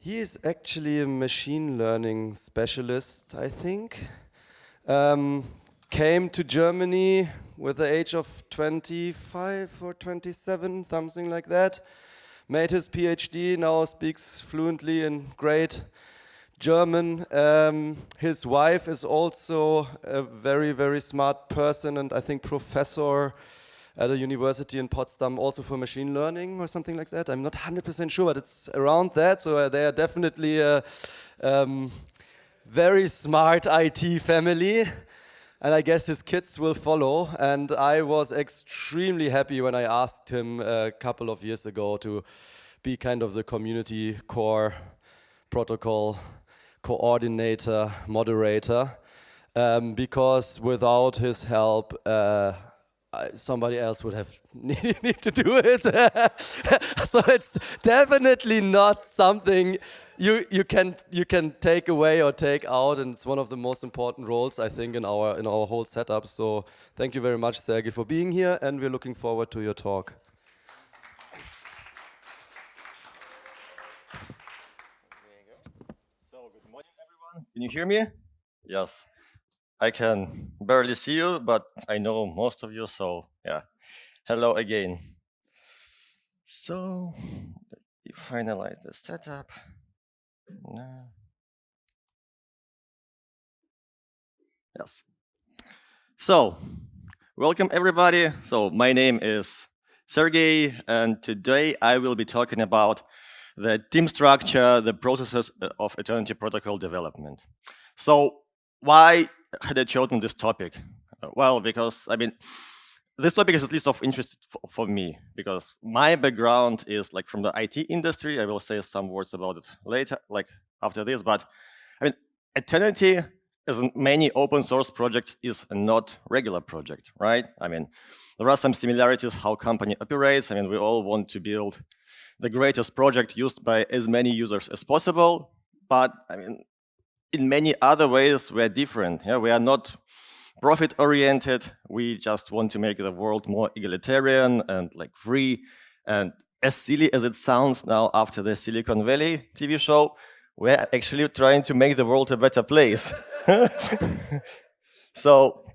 He is actually a machine learning specialist, I think. Came to Germany with the age of 25 or 27, something like that. Made his PhD, now speaks fluently in great German. His wife is also a very, very smart person and I think professor at a university in Potsdam, also for machine learning or something like that. I'm not 100% sure, but it's around that. So they are definitely a very smart IT family. And I guess his kids will follow. And I was extremely happy when I asked him a couple of years ago to be kind of the community core protocol coordinator, moderator, because without his help, somebody else would have need to do it. So it's definitely not something you can take away or take out, and it's one of the most important roles I think in our whole setup. So thank you very much, Sergei, for being here, and we're looking forward to your talk. So, good morning, everyone. Can you hear me? Yes. I can barely see you, but I know most of you, so yeah. Hello again. So, let me finalize the setup. No. Yes. So, welcome everybody. So, my name is Sergei, and today I will be talking about the team structure, the processes of aeternity protocol development. So, why had I chosen this topic? Well, because this topic is at least of interest for me because my background is like from the IT industry. I will say some words about it later, like after this. But Eternity, as in many open source projects, is a not regular project, right? There are some similarities how company operates. We all want to build the greatest project used by as many users as possible. But in many other ways, we're different. Yeah, we are not profit oriented. We just want to make the world more egalitarian and like free. And as silly as it sounds now after the Silicon Valley TV show, we're actually trying to make the world a better place. So,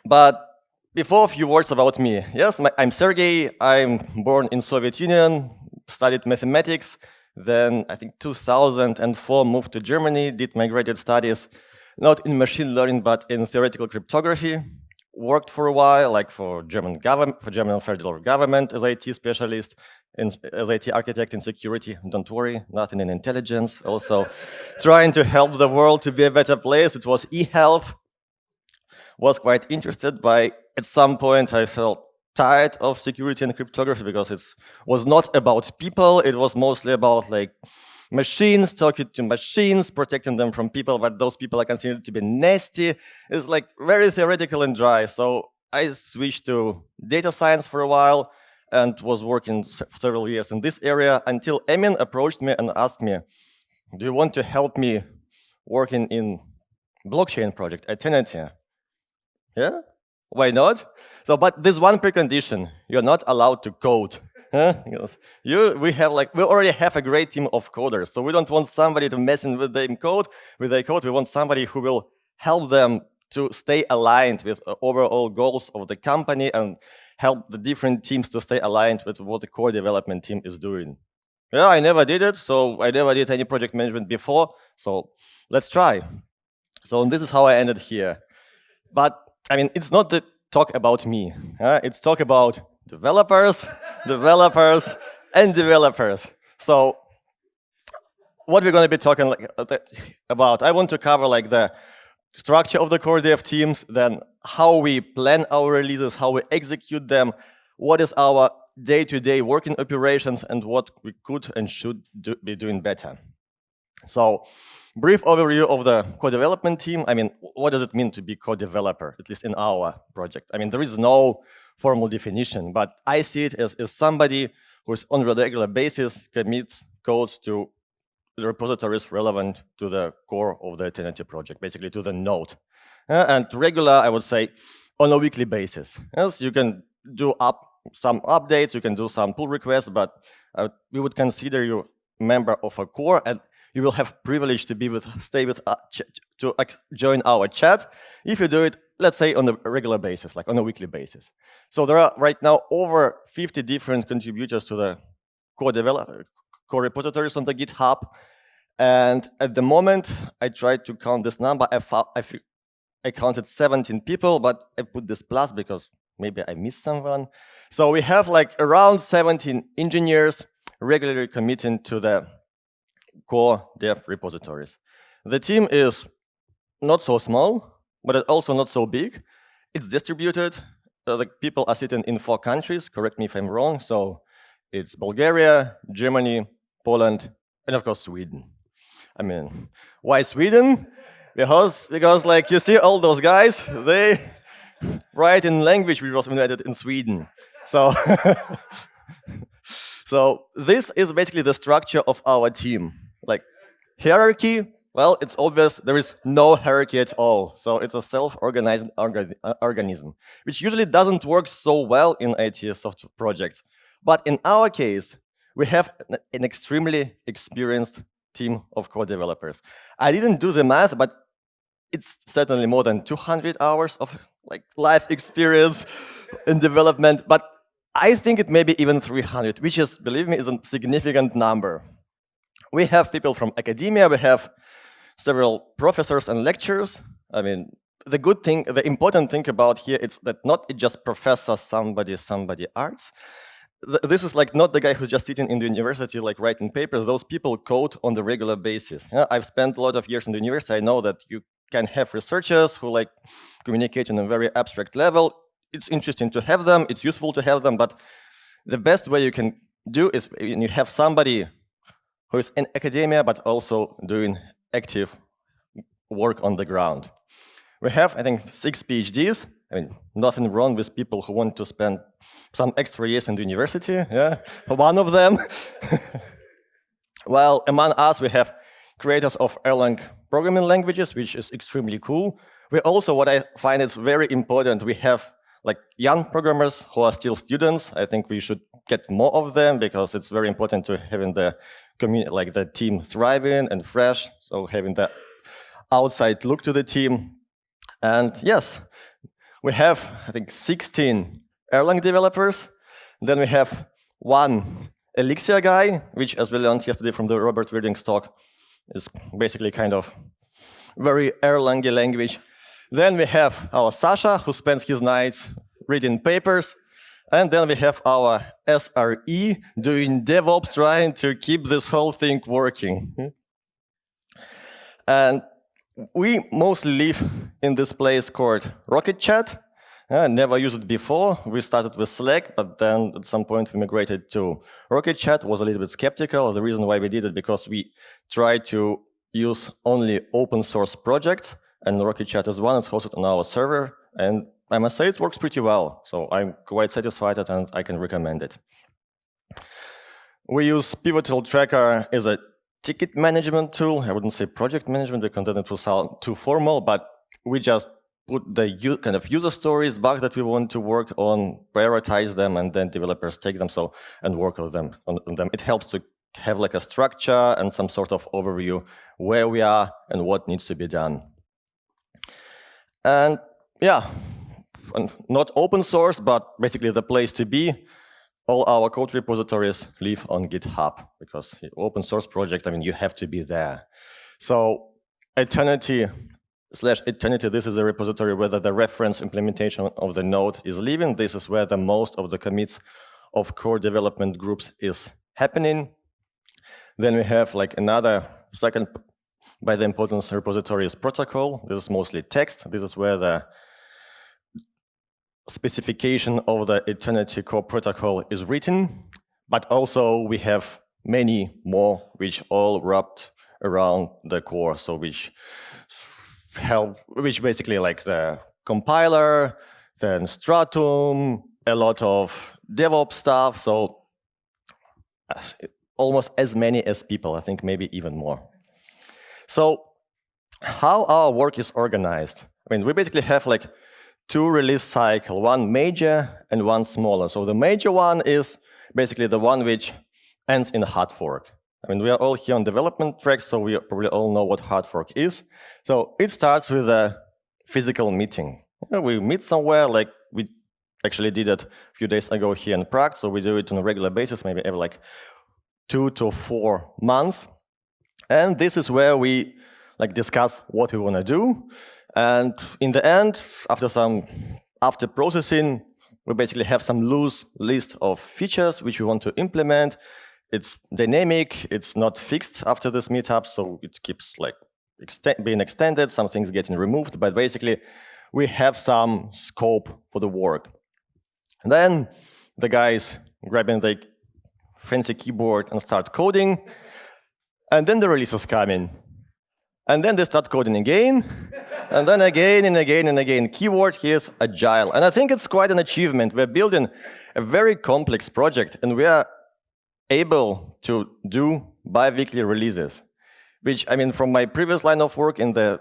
but before a few words about me. Yes, I'm Sergei. I'm born in Soviet Union, studied mathematics. Then I think 2004 moved to Germany, did my graduate studies not in machine learning but in theoretical cryptography. Worked for a while, like for German federal government as IT specialist, as IT architect in security. Don't worry, nothing in intelligence. Also, trying to help the world to be a better place. It was e-health. Was quite interested by. At some point, I felt tired of security and cryptography because it was not about people. It was mostly about like machines, talking to machines, protecting them from people, but those people are considered to be nasty. It's like very theoretical and dry. So I switched to data science for a while and was working several years in this area until Emin approached me and asked me, do you want to help me working in blockchain project, aeternity? Yeah? Why not? So, but there's one precondition: you're not allowed to code. Yes. We already have a great team of coders, so we don't want somebody to messing with their code. We want somebody who will help them to stay aligned with overall goals of the company and help the different teams to stay aligned with what the core development team is doing. Yeah, I never did it, so I never did any project management before. So let's try. So this is how I ended here. But it's not the talk about me. It's talk about developers, developers, and developers. So what we're going to be talking about, I want to cover like the structure of the core dev teams, then how we plan our releases, how we execute them, what is our day-to-day working operations, and what we could and should be doing better. So, brief overview of the co-development team. What does it mean to be co-developer, at least in our project? There is no formal definition, but I see it as somebody who's on a regular basis commits code to the repositories relevant to the core of the aeternity project, basically to the node. And regular, I would say, on a weekly basis. Yes, you can do some updates, you can do some pull requests, but we would consider you member of a core, and you will have privilege to join our chat if you do it, let's say, on a regular basis, like on a weekly basis. So there are right now over 50 different contributors to the core repositories on the GitHub. And at the moment, I tried to count this number. I counted 17 people, but I put this plus because maybe I missed someone. So we have like around 17 engineers regularly committing to the core dev repositories. The team is not so small, but it's also not so big. It's distributed. The people are sitting in 4 countries, correct me if I'm wrong. So it's Bulgaria, Germany, Poland, and of course Sweden. I mean, why Sweden? Because like you see all those guys, they write in language we was invented in Sweden. So, so this is basically the structure of our team. Like hierarchy, well, it's obvious there is no hierarchy at all. So it's a self-organizing organism, which usually doesn't work so well in IT software projects. But in our case, we have an extremely experienced team of core developers. I didn't do the math, but it's certainly more than 200 hours of like life experience in development. But I think it may be even 300, which is, believe me, is a significant number. We have people from academia. We have several professors and lecturers. I mean, the important thing about here is that not just professor somebody arts. This is like not the guy who's just sitting in the university, like writing papers. Those people code on the regular basis. Yeah, I've spent a lot of years in the university. I know that you can have researchers who like communicate on a very abstract level. It's interesting to have them. It's useful to have them. But the best way you can do is when you have somebody who is in academia, but also doing active work on the ground. We have, I think, 6 PhDs. I mean, nothing wrong with people who want to spend some extra years in the university. Yeah, one of them. Well, among us, we have creators of Erlang programming languages, which is extremely cool. We also, what I find is very important, we have like young programmers who are still students. I think we should get more of them because it's very important to having the community, like the team thriving and fresh. So having the outside look to the team. And yes, we have, I think, 16 Erlang developers. Then we have 1 Elixir guy, which, as we learned yesterday from the Robert Wirding's talk, is basically kind of very Erlang-y language. Then we have our Sasha, who spends his nights reading papers. And then we have our SRE doing DevOps, trying to keep this whole thing working. And we mostly live in this place called Rocket Chat. Never used it before. We started with Slack, but then at some point we migrated to Rocket Chat. Was a little bit skeptical. The reason why we did it because we tried to use only open source projects, and Rocket Chat is one. It's hosted on our server, and I must say it works pretty well. So I'm quite satisfied with it, and I can recommend it. We use Pivotal Tracker as a ticket management tool. I wouldn't say project management because then it will sound too formal, but we just put the kind of user stories, bugs that we want to work on, prioritize them, and then developers take them and work on them. It helps to have like a structure and some sort of overview where we are and what needs to be done. And yeah, not open source, but basically the place to be. All our code repositories live on GitHub because open source project, I mean, you have to be there. So aeternity/aeternity, this is a repository where the reference implementation of the node is living. This is where the most of the commits of core development groups is happening. Then we have like another second by the importance repository is protocol. This is mostly text. This is where the specification of the aeternity core protocol is written, but also we have many more which all wrapped around the core, so which basically like the compiler, then Stratum, a lot of DevOps stuff, so almost as many as people, I think maybe even more. So how our work is organized? I mean, we basically have like 2 release cycle, one major and one smaller. So the major one is basically the one which ends in a hard fork. I mean, we are all here on development track, so we probably all know what hard fork is. So it starts with a physical meeting. We meet somewhere, like we actually did it a few days ago here in Prague, so we do it on a regular basis, maybe every like 2 to 4 months. And this is where we like discuss what we want to do. And in the end, after processing, we basically have some loose list of features which we want to implement. It's dynamic, it's not fixed after this meetup, so it keeps like being extended, some things getting removed, but basically we have some scope for the work. And then the guys grabbing the fancy keyboard and start coding, and then the release is coming. And then they start coding again, and then again and again and again. Keyword here is agile. And I think it's quite an achievement. We're building a very complex project, and we are able to do bi-weekly releases, which, I mean, from my previous line of work in the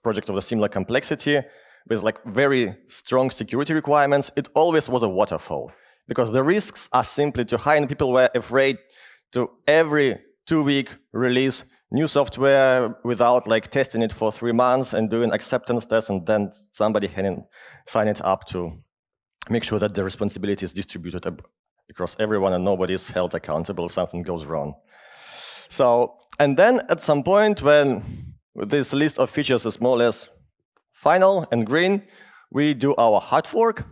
project of a similar complexity, with like very strong security requirements, it always was a waterfall, because the risks are simply too high, and people were afraid to every 2-week release new software without like testing it for 3 months and doing acceptance tests, and then somebody sign it up to make sure that the responsibility is distributed across everyone and nobody is held accountable if something goes wrong. So, and then at some point when this list of features is more or less final and green, we do our hard fork.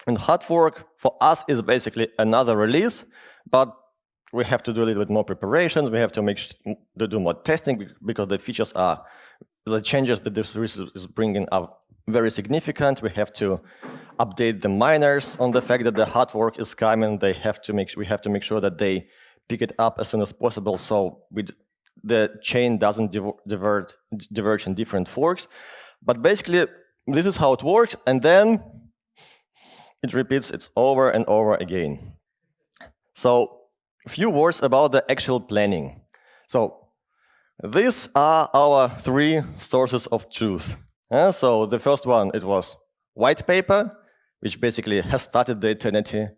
And hard fork for us is basically another release, but we have to do a little bit more preparations. We have to do more testing, because the changes that this release is bringing are very significant. We have to update the miners on the fact that the hard fork is coming. We have to make sure that they pick it up as soon as possible, so the chain doesn't diverge in different forks. But basically, this is how it works, and then it repeats it over and over again. So, a few words about the actual planning. So, these are our 3 sources of truth. So, the first one, it was white paper, which basically has started the eternity.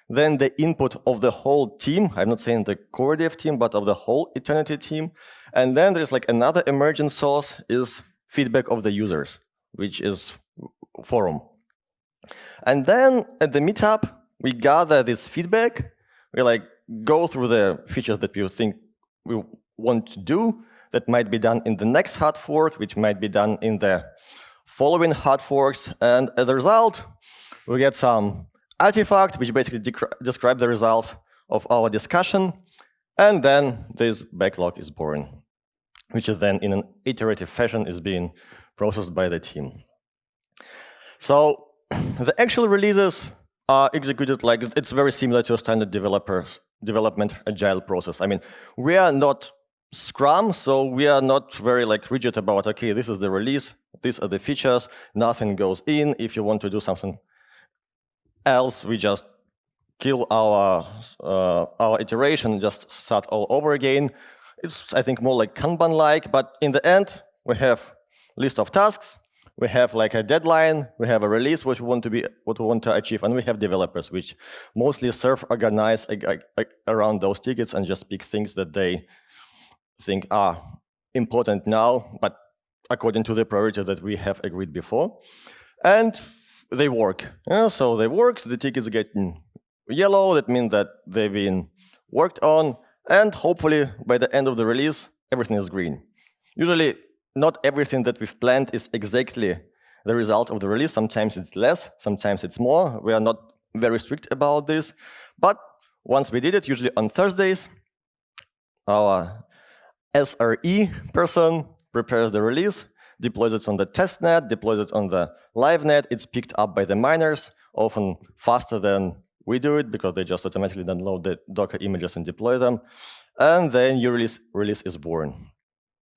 Then the input of the whole team, I'm not saying the core dev team, but of the whole eternity team. And then there's like another emergent source is feedback of the users, which is forum. And then at the meetup, we gather this feedback. We like go through the features that we think we want to do that might be done in the next hard fork, which might be done in the following hard forks. And as a result, we get some artifact, which basically describe the results of our discussion. And then this backlog is born, which is then in an iterative fashion is being processed by the team. So the actual releases are executed like it's very similar to a standard development agile process. I mean, we are not Scrum, so we are not very like rigid about, okay, this is the release, these are the features, nothing goes in. If you want to do something else, we just kill our iteration and just start all over again. It's, I think, more like Kanban-like, but in the end, we have list of tasks, we have like a deadline, we have a release, what we want to achieve, and we have developers, which mostly self-organize around those tickets and just pick things that they think are important now, but according to the priority that we have agreed before. And they work. So they work, the tickets get in yellow, that means that they've been worked on, and hopefully by the end of the release, everything is green. Usually, not everything that we've planned is exactly the result of the release. Sometimes it's less, sometimes it's more. We are not very strict about this. But once we did it, usually on Thursdays, our SRE person prepares the release, deploys it on the testnet, deploys it on the live net. It's picked up by the miners, often faster than we do it, because they just automatically download the Docker images and deploy them. And then your release is born.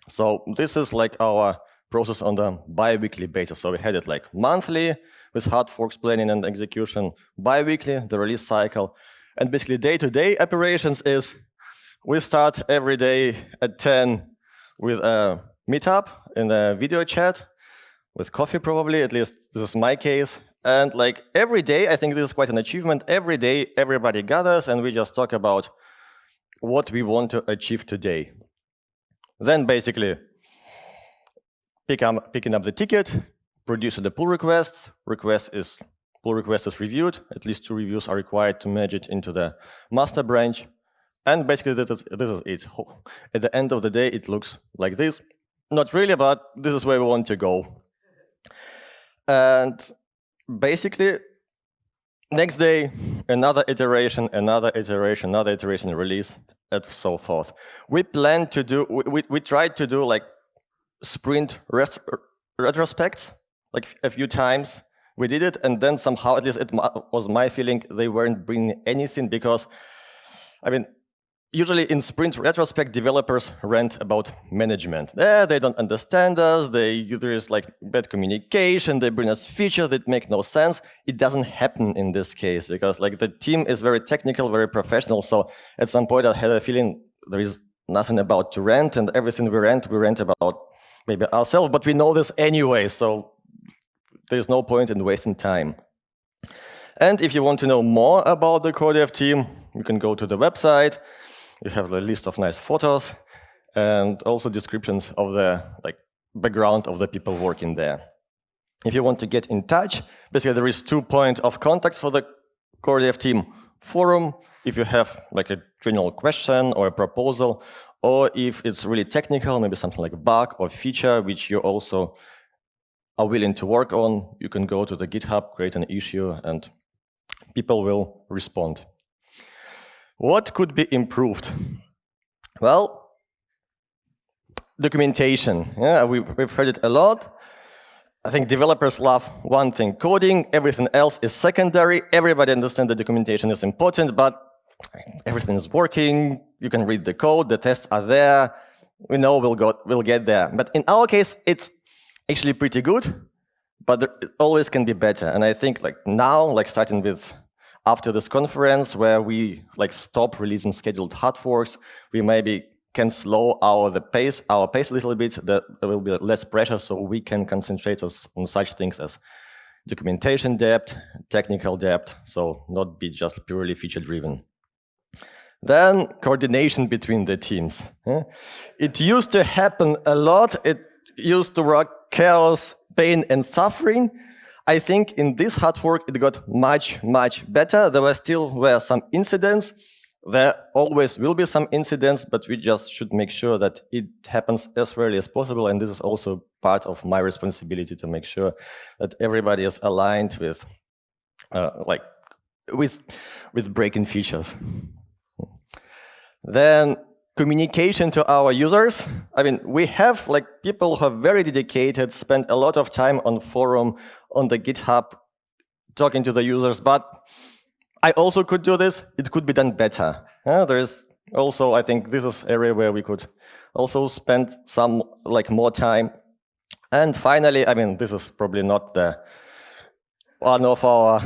So this is like our process on the bi-weekly basis. So we had it like monthly with hard forks planning and execution, bi-weekly, the release cycle. And basically day-to-day operations is we start every day at 10 with a meetup in a video chat with coffee probably, at least this is my case. And like every day, I think this is quite an achievement. Every day, everybody gathers and we just talk about what we want to achieve today. Then basically picking up the ticket, producing the pull request. Pull request is reviewed. At least 2 reviews are required to merge it into the master branch. And basically this is it. At the end of the day, it looks like this. Not really, but this is where we want to go. And basically, next day, another iteration, release, and so forth. We plan to do, we tried to do like sprint retrospects, like a few times. We did it, and then somehow, at least it was my feeling, they weren't bringing anything because, I mean, usually in sprint retrospect, developers rant about management. They don't understand us, there is like bad communication, they bring us features that make no sense. It doesn't happen in this case because like the team is very technical, very professional. So at some point I had a feeling there is nothing about to rant, and everything we rant about maybe ourselves, but we know this anyway, so there's no point in wasting time. And if you want to know more about the core dev team, you can go to the website. You have a list of nice photos and also descriptions of the background of the people working there. If you want to get in touch, basically there is 2 points of contact for the core dev team: forum, if you have like a general question or a proposal, or if it's really technical, maybe something like a bug or feature which you also are willing to work on, you can go to the GitHub, create an issue, and people will respond. What could be improved? Well, documentation. Yeah, we've heard it a lot. I think developers love one thing, coding. Everything else is secondary. Everybody understands the documentation is important, but everything is working. You can read the code. The tests are there. We know we'll get there. But in our case, it's actually pretty good, but it always can be better. And I think like now, starting with after this conference where we stop releasing scheduled hard forks, we maybe can slow our pace a little bit. There will be less pressure, so we can concentrate on such things as documentation depth, technical depth, so not be just purely feature-driven. Then coordination between the teams. It used to happen a lot. It used to work chaos, pain, and suffering. I think in this hard fork, it got much, much better. There were some incidents. There always will be some incidents, but we just should make sure that it happens as rarely as possible. And this is also part of my responsibility to make sure that everybody is aligned with breaking features. Then communication to our users. I mean, we have people who are very dedicated, spend a lot of time on forum, on the GitHub, talking to the users, but I also could do this. It could be done better. There is also, I think this is an area where we could also spend some more time. And finally, I mean, this is probably not one of our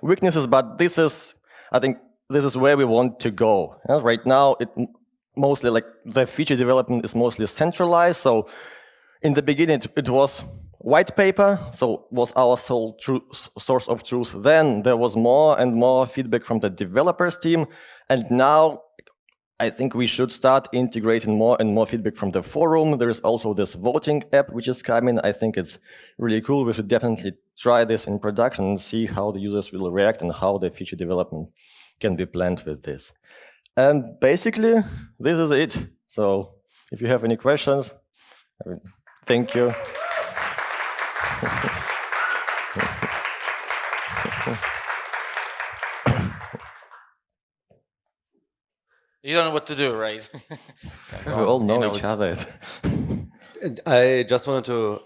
weaknesses, but I think this is where we want to go. Right now, mostly the feature development is mostly centralized. So in the beginning, it was white paper, so was our sole source of truth. Then there was more and more feedback from the developers team. And now I think we should start integrating more and more feedback from the forum. There is also this voting app which is coming. I think it's really cool. We should definitely try this in production and see how the users will react and how the feature development can be planned with this. And basically, this is it. So if you have any questions, thank you. You don't know what to do, right? We all know each other. I just wanted to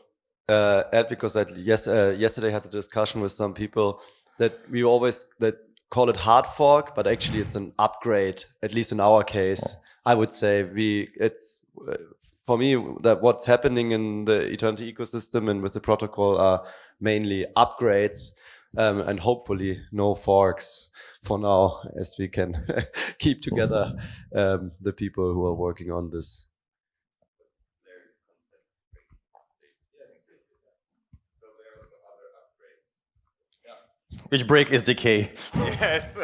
add, because yesterday I had a discussion with some people that we always call it hard fork, but actually it's an upgrade, at least in our case. I would say it's for me that what's happening in the Eternity ecosystem and with the protocol are mainly upgrades, and hopefully no forks for now, as we can keep together the people who are working on this. Which break is decay? Yes.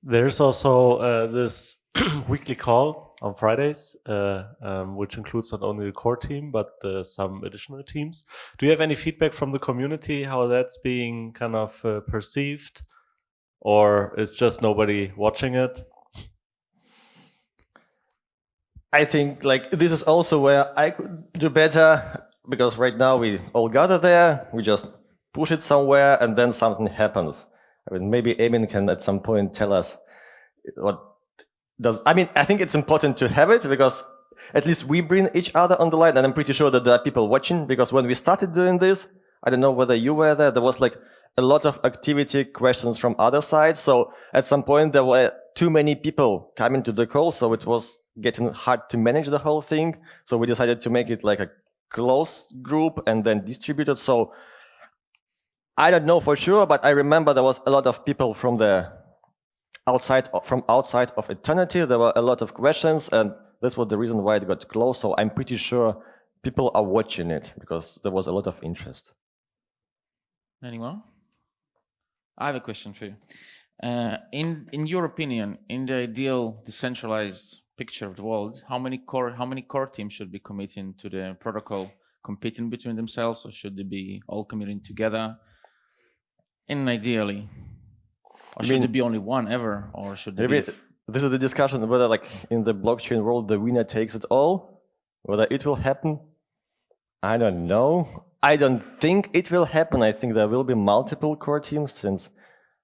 There's also this weekly call on Fridays, which includes not only the core team, but some additional teams. Do you have any feedback from the community, how that's being kind of perceived? Or is just nobody watching it? I think like this is also where I could do better, because right now we all gather there, we just push it somewhere, and then something happens. I mean, maybe Eamon can at some point tell us what does. I mean, I think it's important to have it because at least we bring each other on the line, and I'm pretty sure that there are people watching, because when we started doing this, I don't know whether you were there, there was like a lot of activity questions from other sides. So at some point there were too many people coming to the call, so it was getting hard to manage the whole thing. So we decided to make it like a closed group and then distribute it. So I don't know for sure, but I remember there was a lot of people from outside of Eternity. There were a lot of questions, and this was the reason why it got closed. So I'm pretty sure people are watching it because there was a lot of interest. Anyone? I have a question for you. In your opinion, in the ideal decentralized picture of the world, how many core teams should be committing to the protocol, competing between themselves, or should they be all committing together? And ideally, or should there be only one ever, or should there be? This is the discussion whether, like in the blockchain world, the winner takes it all. Whether it will happen, I don't know. I don't think it will happen. I think there will be multiple core teams since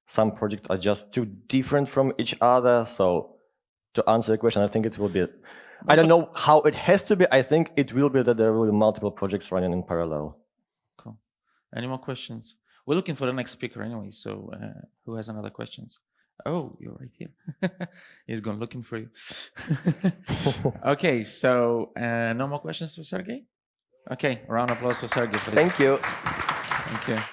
some projects are just too different from each other. So to answer your question, I think it will be. I don't know how it has to be. I think it will be that there will be multiple projects running in parallel. Cool. Any more questions? We're looking for the next speaker anyway. So who has another questions? Oh, you're right here. He's gone looking for you. Okay, so no more questions for Sergei? Okay, a round of applause for Sergei, please. Thank you. Thank you.